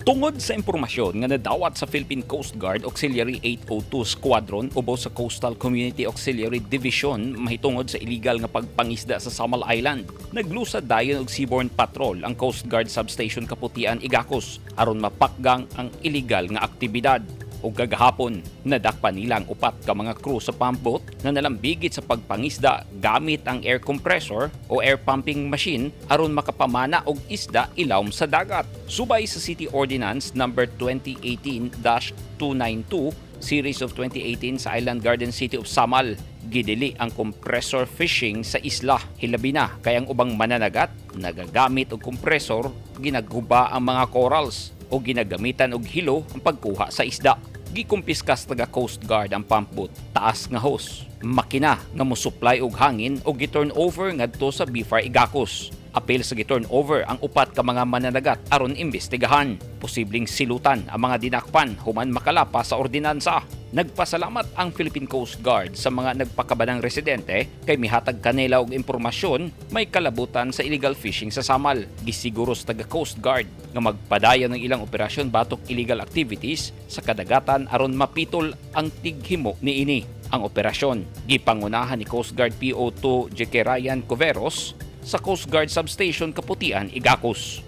Tungod sa impormasyon nga nadawat sa Philippine Coast Guard Auxiliary 802 Squadron ubaw sa Coastal Community Auxiliary Division mahitungod sa illegal nga pagpangisda sa Samal Island, naglusad dayon og seaborne patrol ang Coast Guard Substation Kaputian, Igacos aron mapakgang ang illegal nga aktibidad. O gagahapon, nadakpan nilang upat ka mga crew sa pump boat na nalambigit sa pagpangisda gamit ang air compressor o air pumping machine aron makapamana og isda ilawom sa dagat. Subay sa City Ordinance number 2018-292 Series of 2018 sa Island Garden City of Samal, gidili ang compressor fishing sa isla. Hilabi na kay ang ubang mananagat nagagamit og compressor ginaguba ang mga corals o ginagamitan og hilo ang pagkuha sa isda. Gikumpiskas taga Coast Guard ang pump boat, taas nga hose, makina nga mosupply og hangin o giturn over ngadto sa BFAR Igacos. Apil sa giturn over ang upat ka mga mananagat aron imbestigahan. Posibleng silutan ang mga dinakpan human makalapa sa ordinansa. Nagpasalamat ang Philippine Coast Guard sa mga nagpakabanang residente kay mihatag kanila og impormasyon may kalabutan sa illegal fishing sa Samal. Gisiguro sa taga Coast Guard nga magpadayon ng ilang operasyon batok illegal activities sa kadagatan aron mapitol ang tighimo niini. Ang operasyon gipangunahan ni Coast Guard PO2 J.K. Ryan Coveros sa Coast Guard Substation Kaputian, Igacos.